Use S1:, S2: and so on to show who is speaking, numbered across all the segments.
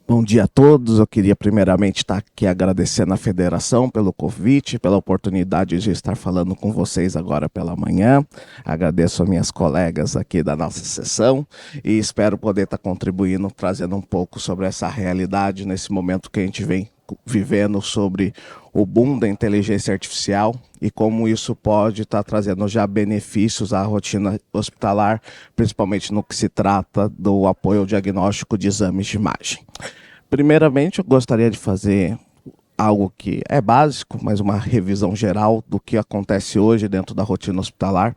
S1: Bom dia a todos. Eu queria primeiramente estar aqui agradecendo à Federação pelo convite, pela oportunidade de estar falando com vocês agora pela manhã. Agradeço a minhas colegas aqui da nossa sessão e espero poder estar contribuindo, trazendo um pouco sobre essa realidade nesse momento que a gente vem vivendo sobre o boom da inteligência artificial e como isso pode estar trazendo já benefícios à rotina hospitalar, principalmente no que se trata do apoio ao diagnóstico de exames de imagem. Primeiramente, eu gostaria de fazer algo que é básico, mas uma revisão geral do que acontece hoje dentro da rotina hospitalar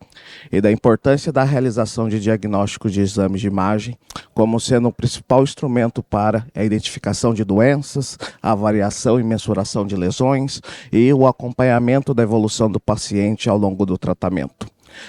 S1: e da importância da realização de diagnósticos de exames de imagem como sendo o principal instrumento para a identificação de doenças, a avaliação e mensuração de lesões e o acompanhamento da evolução do paciente ao longo do tratamento.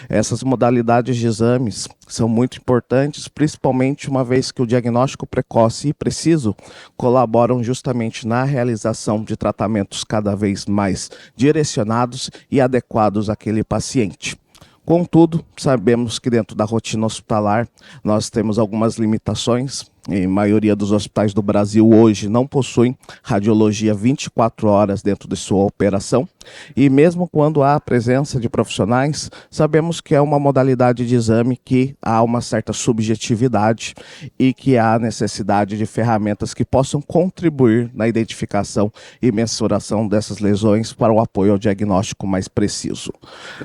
S1: Essas modalidades de exames são muito importantes, principalmente uma vez que o diagnóstico precoce e preciso colaboram justamente na realização de tratamentos cada vez mais direcionados e adequados àquele paciente. Contudo, sabemos que dentro da rotina hospitalar nós temos algumas limitações. A maioria dos hospitais do Brasil hoje não possuem radiologia 24 horas dentro de sua operação. E mesmo quando há a presença de profissionais, sabemos que é uma modalidade de exame que há uma certa subjetividade e que há necessidade de ferramentas que possam contribuir na identificação e mensuração dessas lesões para o apoio ao diagnóstico mais preciso.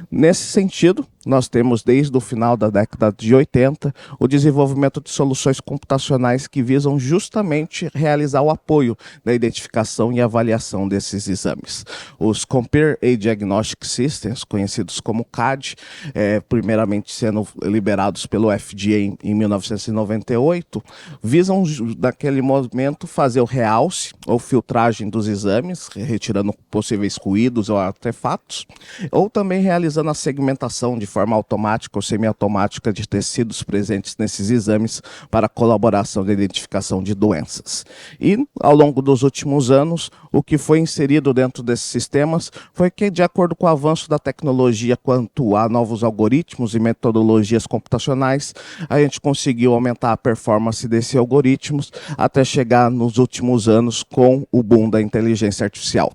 S1: Nesse sentido, nós temos desde o final da década de 80 o desenvolvimento de soluções computacionais que visam justamente realizar o apoio da identificação e avaliação desses exames. Os Computer Aided Diagnostic Systems, conhecidos como CADD, primeiramente sendo liberados pelo FDA em 1998, visam naquele momento fazer o realce ou filtragem dos exames, retirando possíveis ruídos ou artefatos, ou também realizando a segmentação de forma automática ou semiautomática de tecidos presentes nesses exames para a colaboração da identificação de doenças. E, ao longo dos últimos anos, o que foi inserido dentro desses sistemas foi que, de acordo com o avanço da tecnologia quanto a novos algoritmos e metodologias computacionais, a gente conseguiu aumentar a performance desses algoritmos até chegar nos últimos anos com o boom da inteligência artificial.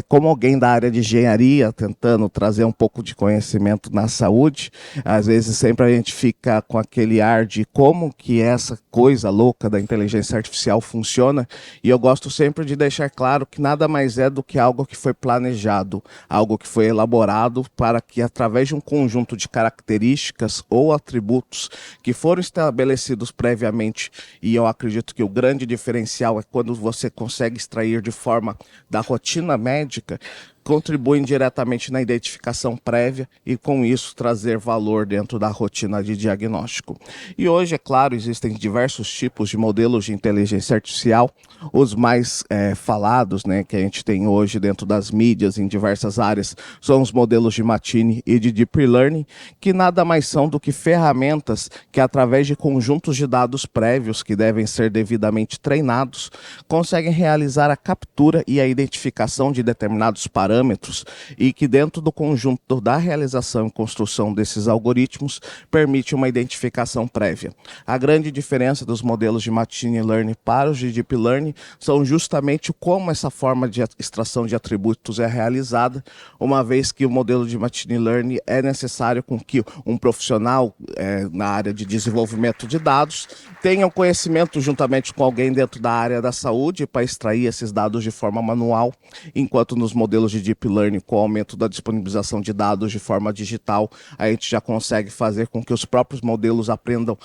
S1: Como alguém da área de engenharia, tentando trazer um pouco de conhecimento na saúde, às vezes sempre a gente fica com aquele ar de como que essa coisa louca da inteligência artificial funciona, e eu gosto sempre de deixar claro que nada mais é do que algo que foi planejado, algo que foi elaborado para que, através de um conjunto de características ou atributos que foram estabelecidos previamente, e eu acredito que o grande diferencial é quando você consegue extrair de forma da rotina médica, contribuem diretamente na identificação prévia e, com isso, trazer valor dentro da rotina de diagnóstico. E hoje, é claro, existem diversos tipos de modelos de inteligência artificial. Os mais falados, né, que a gente tem hoje dentro das mídias em diversas áreas, são os modelos de Machine e de Deep Learning, que nada mais são do que ferramentas que, através de conjuntos de dados prévios que devem ser devidamente treinados, conseguem realizar a captura e a identificação de determinados parâmetros e que, dentro do conjunto da realização e construção desses algoritmos, permite uma identificação prévia. A grande diferença dos modelos de Machine Learning para os de Deep Learning são justamente como essa forma de extração de atributos é realizada, uma vez que o modelo de Machine Learning é necessário com que um profissional na área de desenvolvimento de dados tenha um conhecimento juntamente com alguém dentro da área da saúde para extrair esses dados de forma manual, enquanto nos modelos de Deep Learning, com o aumento da disponibilização de dados de forma digital, a gente já consegue fazer com que os próprios modelos aprendam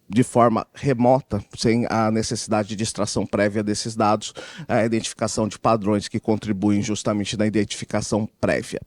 S1: de forma remota, sem a necessidade de extração prévia desses dados, a identificação de padrões que contribuem justamente na identificação prévia.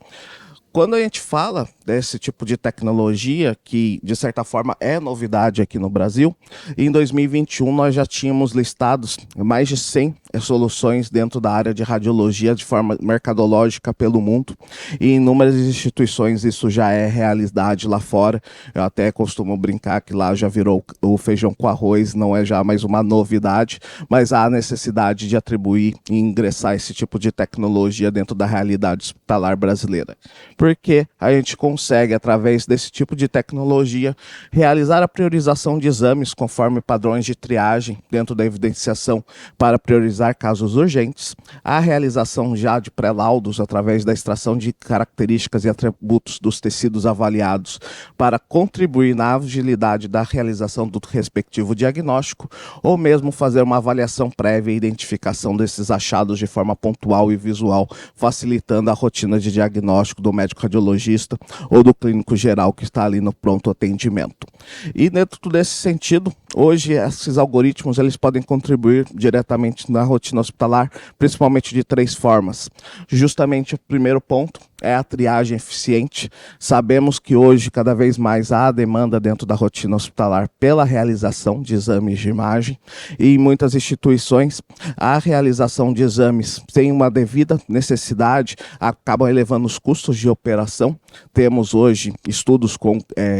S1: Quando a gente fala desse tipo de tecnologia, que de certa forma é novidade aqui no Brasil, em 2021 nós já tínhamos listados mais de 100 soluções dentro da área de radiologia de forma mercadológica pelo mundo, e em inúmeras instituições isso já é realidade lá fora. Eu até costumo brincar que lá já virou o feijão com arroz, não é já mais uma novidade, mas há necessidade de atribuir e ingressar esse tipo de tecnologia dentro da realidade hospitalar brasileira, porque a gente consegue, através desse tipo de tecnologia, realizar a priorização de exames conforme padrões de triagem dentro da evidenciação para priorizar casos urgentes, a realização já de pré-laudos através da extração de características e atributos dos tecidos avaliados para contribuir na agilidade da realização do respectivo diagnóstico, ou mesmo fazer uma avaliação prévia e identificação desses achados de forma pontual e visual, facilitando a rotina de diagnóstico do médico radiologista ou do clínico geral que está ali no pronto atendimento. E dentro desse sentido, hoje esses algoritmos eles podem contribuir diretamente na rotina hospitalar, principalmente de 3 formas. Justamente o primeiro ponto é a triagem eficiente. Sabemos que hoje cada vez mais há demanda dentro da rotina hospitalar pela realização de exames de imagem, e em muitas instituições a realização de exames sem uma devida necessidade acabam elevando os custos de operação. Temos hoje estudos com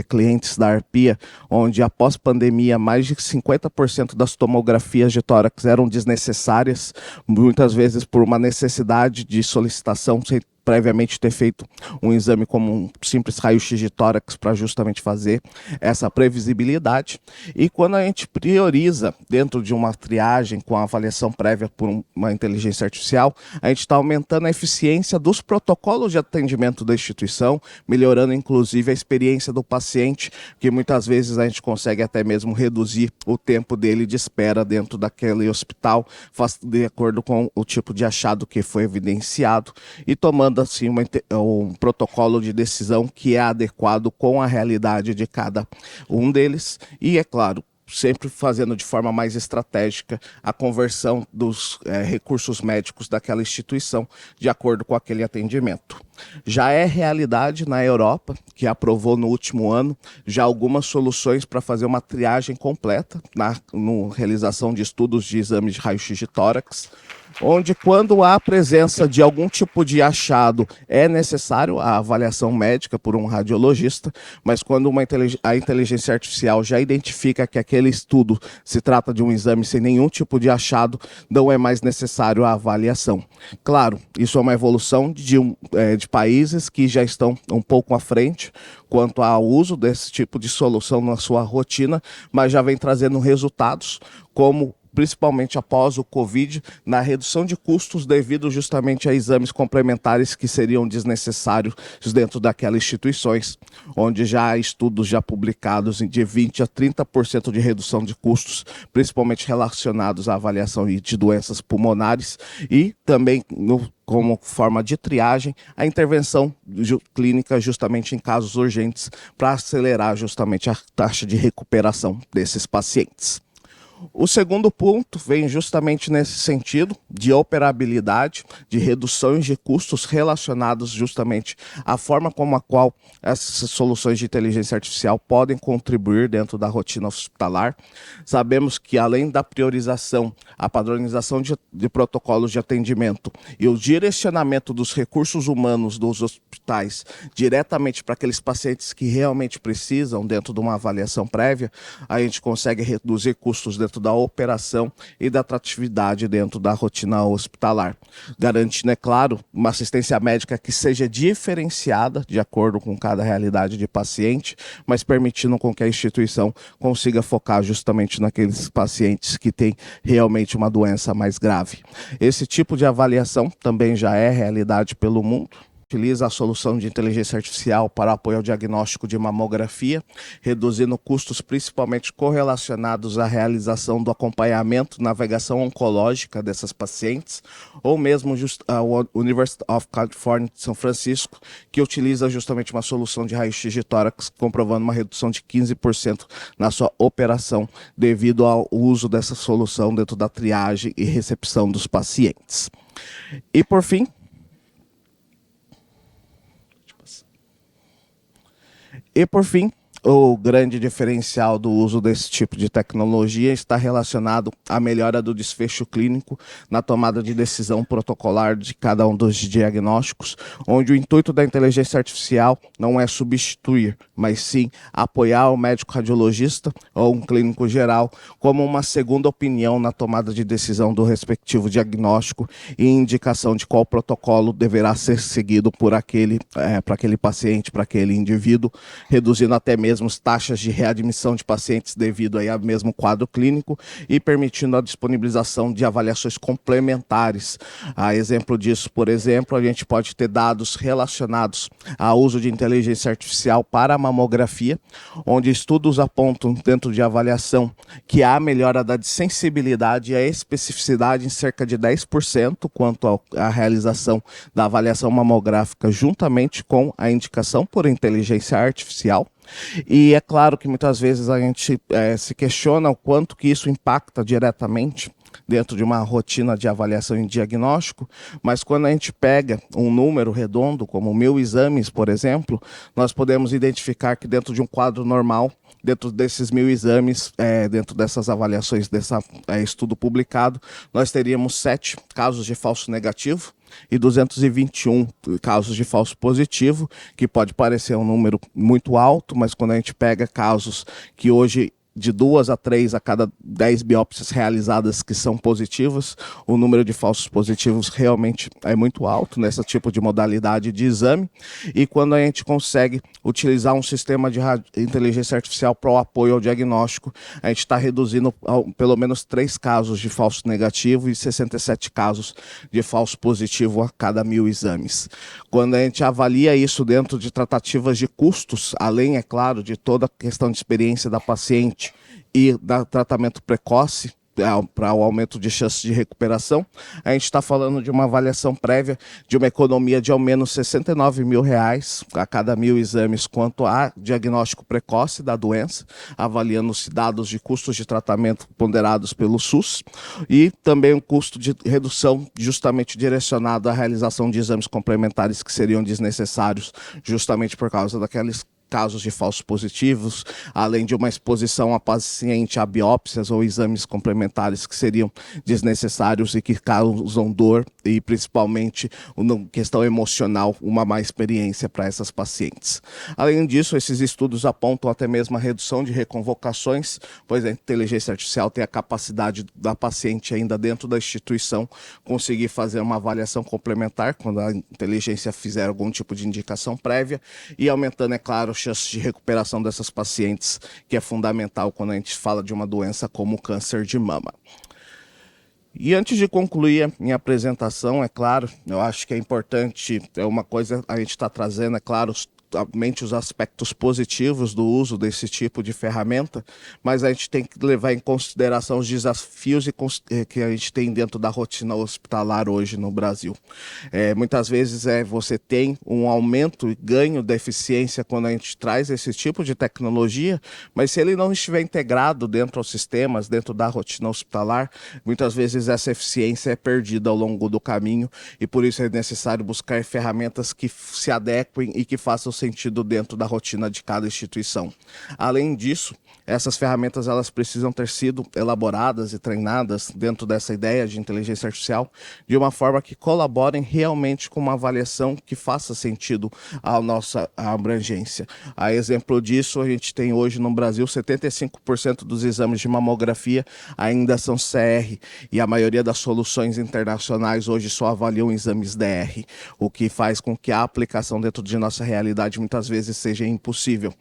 S1: clientes da Arpia, onde após pandemia mais de 50% das tomografias de tórax eram desnecessárias, muitas vezes por uma necessidade de solicitação sem previamente ter feito um exame como um simples raio-x de tórax para justamente fazer essa previsibilidade. E quando a gente prioriza dentro de uma triagem com a avaliação prévia por uma inteligência artificial, a gente está aumentando a eficiência dos protocolos de atendimento da instituição, melhorando inclusive a experiência do paciente, que muitas vezes a gente consegue até mesmo reduzir o tempo dele de espera dentro daquele hospital, de acordo com o tipo de achado que foi evidenciado, e tomando assim um protocolo de decisão que é adequado com a realidade de cada um deles, e é claro, sempre fazendo de forma mais estratégica a conversão dos recursos médicos daquela instituição de acordo com aquele atendimento. Já é realidade na Europa, que aprovou no último ano já algumas soluções para fazer uma triagem completa na realização de estudos de exames de raio-x de tórax, onde quando há presença de algum tipo de achado é necessário a avaliação médica por um radiologista, mas quando a inteligência artificial já identifica que aquele estudo se trata de um exame sem nenhum tipo de achado, não é mais necessário a avaliação. Claro, isso é uma evolução de países que já estão um pouco à frente quanto ao uso desse tipo de solução na sua rotina, mas já vem trazendo resultados, como principalmente após o Covid, na redução de custos devido justamente a exames complementares que seriam desnecessários dentro daquelas instituições, onde já há estudos já publicados de 20% a 30% de redução de custos, principalmente relacionados à avaliação de doenças pulmonares, e também como forma de triagem, a intervenção clínica justamente em casos urgentes para acelerar justamente a taxa de recuperação desses pacientes. O segundo ponto vem justamente nesse sentido de operabilidade, de reduções de custos relacionados justamente à forma como a qual essas soluções de inteligência artificial podem contribuir dentro da rotina hospitalar. Sabemos que além da priorização, a padronização de protocolos de atendimento e o direcionamento dos recursos humanos dos hospitais diretamente para aqueles pacientes que realmente precisam dentro de uma avaliação prévia, a gente consegue reduzir custos dentro da operação e da atratividade dentro da rotina hospitalar, garantindo, é claro, uma assistência médica que seja diferenciada de acordo com cada realidade de paciente, mas permitindo com que a instituição consiga focar justamente naqueles pacientes que têm realmente uma doença mais grave. Esse tipo de avaliação também já é realidade pelo mundo. Utiliza a solução de inteligência artificial para apoio ao diagnóstico de mamografia, reduzindo custos principalmente correlacionados à realização do acompanhamento, navegação oncológica dessas pacientes, ou mesmo a University of California de São Francisco, que utiliza justamente uma solução de raio-x de tórax, comprovando uma redução de 15% na sua operação, devido ao uso dessa solução dentro da triagem e recepção dos pacientes. E por fim, O grande diferencial do uso desse tipo de tecnologia está relacionado à melhora do desfecho clínico na tomada de decisão protocolar de cada um dos diagnósticos, onde o intuito da inteligência artificial não é substituir, mas sim apoiar o médico radiologista ou um clínico geral como uma segunda opinião na tomada de decisão do respectivo diagnóstico e indicação de qual protocolo deverá ser seguido por para aquele paciente, para aquele indivíduo, reduzindo até mesmo taxas de readmissão de pacientes devido aí ao mesmo quadro clínico e permitindo a disponibilização de avaliações complementares. A exemplo disso, por exemplo, a gente pode ter dados relacionados ao uso de inteligência artificial para a mamografia, onde estudos apontam dentro de avaliação que há melhora da sensibilidade e a especificidade em cerca de 10% quanto à realização da avaliação mamográfica juntamente com a indicação por inteligência artificial. E é claro que muitas vezes a gente se questiona o quanto que isso impacta diretamente dentro de uma rotina de avaliação e diagnóstico, mas quando a gente pega um número redondo, como 1.000 exames, por exemplo, nós podemos identificar que dentro de um quadro normal, dentro desses 1.000 exames, dentro dessas avaliações, desse estudo publicado, nós teríamos 7 casos de falso negativo, e 221 casos de falso positivo, que pode parecer um número muito alto, mas quando a gente pega casos que hoje de 2 a 3 a cada 10 biópsias realizadas que são positivas, o número de falsos positivos realmente é muito alto nesse tipo de modalidade de exame. E quando a gente consegue utilizar um sistema de inteligência artificial para o apoio ao diagnóstico, a gente está reduzindo pelo menos 3 casos de falso negativo e 67 casos de falso positivo a cada 1.000 exames. Quando a gente avalia isso dentro de tratativas de custos, além, é claro, de toda a questão de experiência da paciente, e da tratamento precoce para o aumento de chances de recuperação, a gente está falando de uma avaliação prévia de uma economia de ao menos R$69 mil a cada 1.000 exames quanto a diagnóstico precoce da doença, avaliando-se dados de custos de tratamento ponderados pelo SUS e também um custo de redução justamente direcionado à realização de exames complementares que seriam desnecessários justamente por causa daqueles casos de falsos positivos, além de uma exposição a paciente a biópsias ou exames complementares que seriam desnecessários e que causam dor e principalmente uma questão emocional, uma má experiência para essas pacientes. Além disso, esses estudos apontam até mesmo a redução de reconvocações, pois a inteligência artificial tem a capacidade da paciente ainda dentro da instituição conseguir fazer uma avaliação complementar quando a inteligência fizer algum tipo de indicação prévia e aumentando, é claro, chances de recuperação dessas pacientes, que é fundamental quando a gente fala de uma doença como o câncer de mama. E antes de concluir a minha apresentação, é claro, eu acho que é importante, é uma coisa a gente está trazendo, é claro, somente os aspectos positivos do uso desse tipo de ferramenta, mas a gente tem que levar em consideração os desafios que a gente tem dentro da rotina hospitalar hoje no Brasil. Muitas vezes você tem um aumento e ganho da eficiência quando a gente traz esse tipo de tecnologia, mas se ele não estiver integrado dentro dos sistemas, dentro da rotina hospitalar, muitas vezes essa eficiência é perdida ao longo do caminho e por isso é necessário buscar ferramentas que se adequem e que façam sentido dentro da rotina de cada instituição. Além disso, essas ferramentas elas precisam ter sido elaboradas e treinadas dentro dessa ideia de inteligência artificial de uma forma que colaborem realmente com uma avaliação que faça sentido à nossa abrangência. A exemplo disso, a gente tem hoje no Brasil 75% dos exames de mamografia ainda são CR e a maioria das soluções internacionais hoje só avaliam exames DR, o que faz com que a aplicação dentro de nossa realidade muitas vezes seja impossível.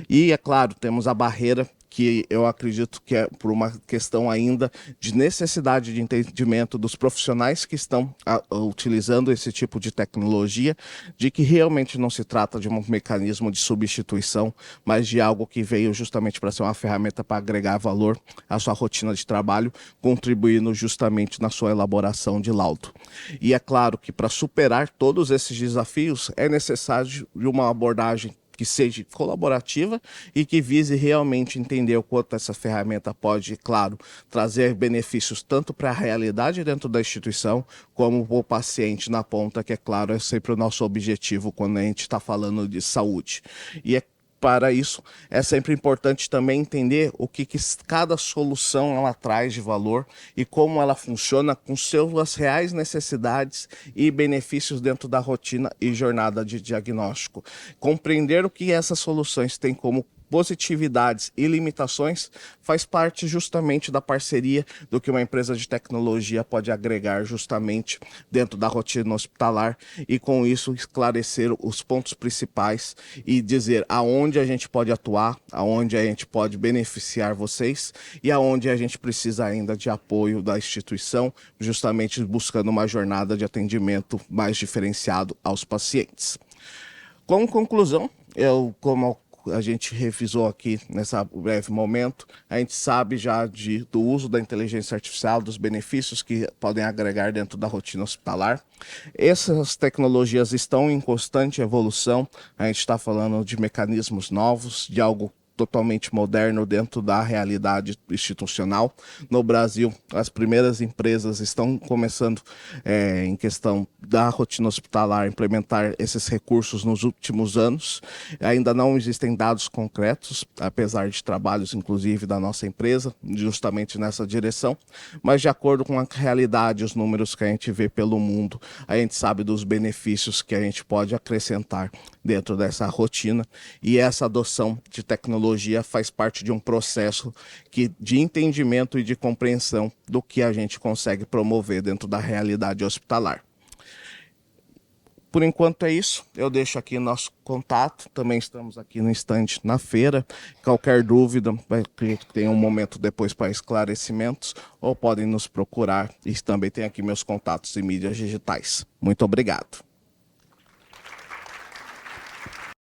S1: E, é claro, temos a barreira que eu acredito que é por uma questão ainda de necessidade de entendimento dos profissionais que estão utilizando esse tipo de tecnologia, de que realmente não se trata de um mecanismo de substituição, mas de algo que veio justamente para ser uma ferramenta para agregar valor à sua rotina de trabalho, contribuindo justamente na sua elaboração de laudo. E é claro que para superar todos esses desafios é necessário uma abordagem que seja colaborativa e que vise realmente entender o quanto essa ferramenta pode, claro, trazer benefícios tanto para a realidade dentro da instituição, como para o paciente na ponta, que, é claro, é sempre o nosso objetivo quando a gente está falando de saúde. E é Para isso, é sempre importante também entender o que cada solução ela traz de valor e como ela funciona com suas reais necessidades e benefícios dentro da rotina e jornada de diagnóstico. Compreender o que essas soluções têm como positividades e limitações faz parte justamente da parceria do que uma empresa de tecnologia pode agregar justamente dentro da rotina hospitalar e com isso esclarecer os pontos principais e dizer aonde a gente pode atuar, aonde a gente pode beneficiar vocês e aonde a gente precisa ainda de apoio da instituição, justamente buscando uma jornada de atendimento mais diferenciado aos pacientes. Como conclusão, como a gente revisou aqui nesse breve momento, a gente sabe já do uso da inteligência artificial, dos benefícios que podem agregar dentro da rotina hospitalar. Essas tecnologias estão em constante evolução, a gente está falando de mecanismos novos, de algo totalmente moderno dentro da realidade institucional. No Brasil, as primeiras empresas estão começando, em questão da rotina hospitalar, implementar esses recursos nos últimos anos. Ainda não existem dados concretos, apesar de trabalhos, inclusive, da nossa empresa, justamente nessa direção, mas de acordo com a realidade, os números que a gente vê pelo mundo, a gente sabe dos benefícios que a gente pode acrescentar dentro dessa rotina, e essa adoção de tecnologia faz parte de um processo de entendimento e de compreensão do que a gente consegue promover dentro da realidade hospitalar. Por enquanto é isso, eu deixo aqui nosso contato, também estamos aqui no estande na feira, qualquer dúvida, acredito que tem um momento depois para esclarecimentos, ou podem nos procurar, e também tem aqui meus contatos em mídias digitais. Muito obrigado.